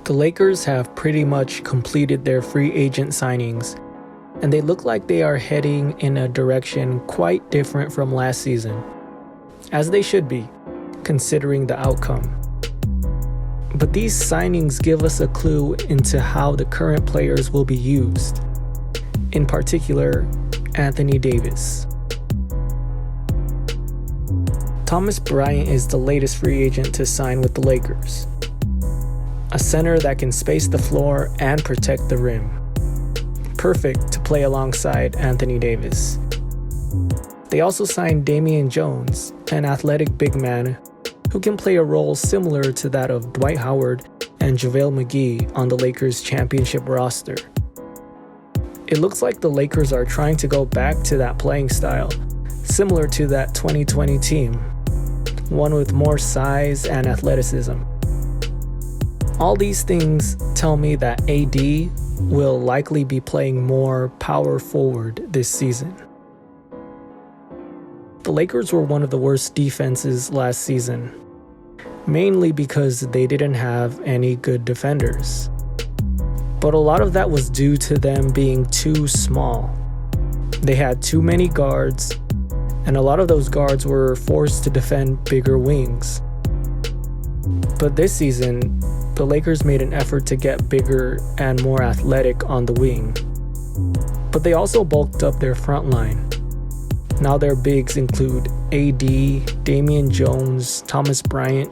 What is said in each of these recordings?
The Lakers have pretty much completed their free agent signings, and they look like they are heading in a direction quite different from last season, as they should be, considering the outcome. But these signings give us a clue into how the current players will be used, in particular, Anthony Davis. Thomas Bryant is the latest free agent to sign with the Lakers. A center that can space the floor and protect the rim. Perfect to play alongside Anthony Davis. They also signed Damian Jones, an athletic big man who can play a role similar to that of Dwight Howard and Javale McGee on the Lakers' championship roster. It looks like the Lakers are trying to go back to that playing style, similar to that 2020 team, one with more size and athleticism. All these things tell me that AD will likely be playing more power forward this season. The Lakers were one of the worst defenses last season, mainly because they didn't have any good defenders. But a lot of that was due to them being too small. They had too many guards, and a lot of those guards were forced to defend bigger wings. But this season, the Lakers made an effort to get bigger and more athletic on the wing. But they also bulked up their front line. Now their bigs include AD, Damian Jones, Thomas Bryant,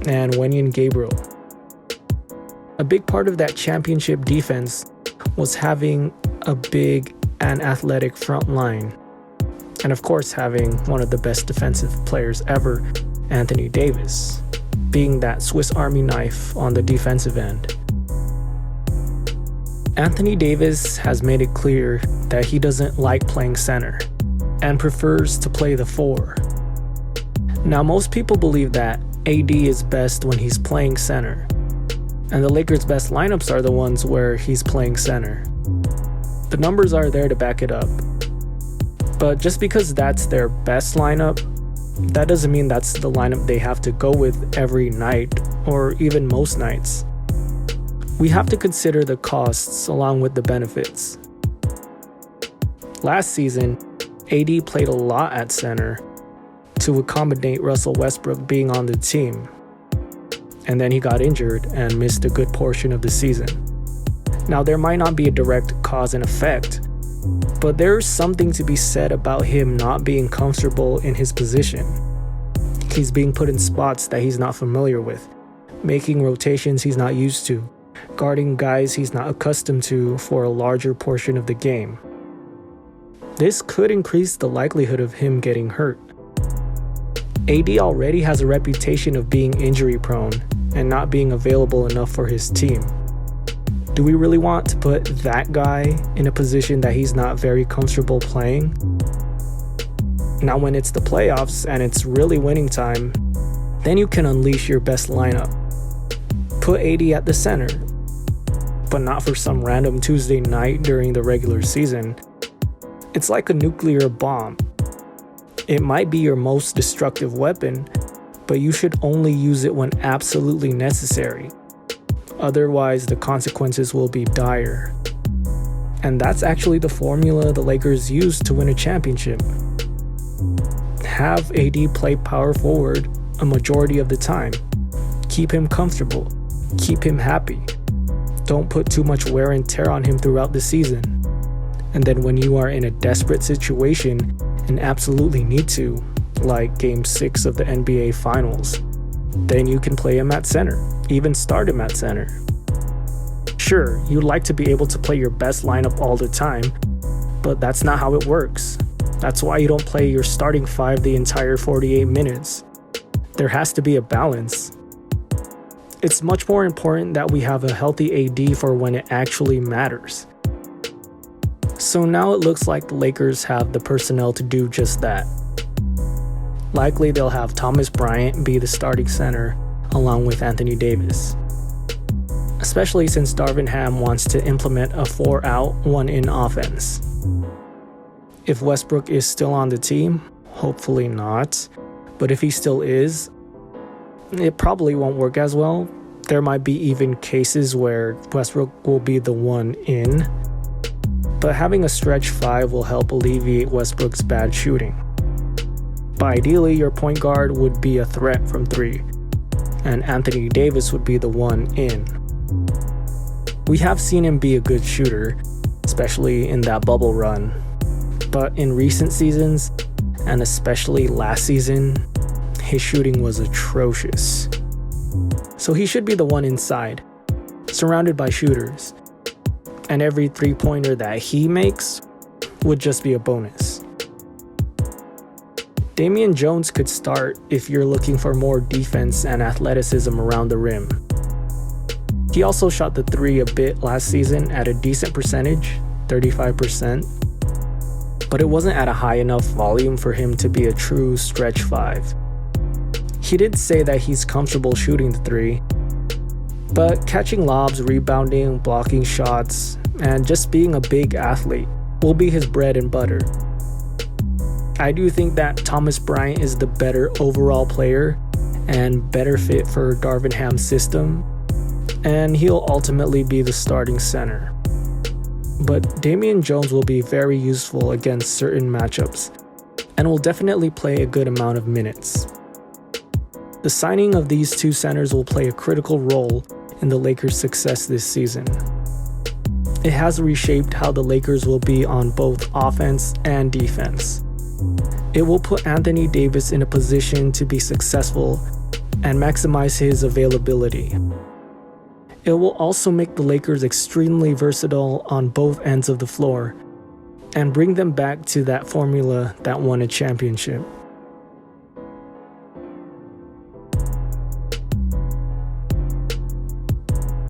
and Wenyen Gabriel. A big part of that championship defense was having a big and athletic front line. And of course having one of the best defensive players ever, Anthony Davis, being that Swiss Army knife on the defensive end. Anthony Davis has made it clear that he doesn't like playing center and prefers to play the 4. Now most people believe that AD is best when he's playing center, and the Lakers' best lineups are the ones where he's playing center. The numbers are there to back it up. But just because that's their best lineup, that doesn't mean that's the lineup they have to go with every night or even most nights. We have to consider the costs along with the benefits. Last season, AD played a lot at center to accommodate Russell Westbrook being on the team. And then he got injured and missed a good portion of the season. Now there might not be a direct cause and effect, but there's something to be said about him not being comfortable in his position. He's being put in spots that he's not familiar with, making rotations he's not used to, guarding guys he's not accustomed to for a larger portion of the game. This could increase the likelihood of him getting hurt. AD already has a reputation of being injury prone and not being available enough for his team. Do we really want to put that guy in a position that he's not very comfortable playing? Now when it's the playoffs and it's really winning time, then you can unleash your best lineup. Put AD at the center, but not for some random Tuesday night during the regular season. It's like a nuclear bomb. It might be your most destructive weapon, but you should only use it when absolutely necessary. Otherwise, the consequences will be dire. And that's actually the formula the Lakers used to win a championship. Have AD play power forward a majority of the time. Keep him comfortable. Keep him happy. Don't put too much wear and tear on him throughout the season. And then when you are in a desperate situation and absolutely need to, like Game 6 of the NBA Finals, then you can play him at center, even start him at center. Sure, you'd like to be able to play your best lineup all the time, but that's not how it works. That's why you don't play your starting 5 the entire 48 minutes. There has to be a balance. It's much more important that we have a healthy AD for when it actually matters. So now it looks like the Lakers have the personnel to do just that. Likely they'll have Thomas Bryant be the starting center along with Anthony Davis, especially since Darvin Ham wants to implement a 4-out, 1-in offense. If Westbrook is still on the team, hopefully not, but if he still is, it probably won't work as well There might be even cases where Westbrook will be the one in, but having a stretch 5 will help alleviate Westbrook's bad shooting. But ideally, your point guard would be a threat from 3, and Anthony Davis would be the one in. We have seen him be a good shooter, especially in that bubble run, but in recent seasons, and especially last season, his shooting was atrocious. So he should be the one inside, surrounded by shooters, and every 3-pointer that he makes would just be a bonus. Damian Jones could start if you're looking for more defense and athleticism around the rim. He also shot the 3 a bit last season at a decent percentage, 35%, but it wasn't at a high enough volume for him to be a true stretch 5. He did say that he's comfortable shooting the 3, but catching lobs, rebounding, blocking shots, and just being a big athlete will be his bread and butter. I do think that Thomas Bryant is the better overall player and better fit for Darvin Ham's system, and he'll ultimately be the starting center. But Damian Jones will be very useful against certain matchups and will definitely play a good amount of minutes. The signing of these 2 centers will play a critical role in the Lakers' success this season. It has reshaped how the Lakers will be on both offense and defense. It will put Anthony Davis in a position to be successful and maximize his availability. It will also make the Lakers extremely versatile on both ends of the floor and bring them back to that formula that won a championship.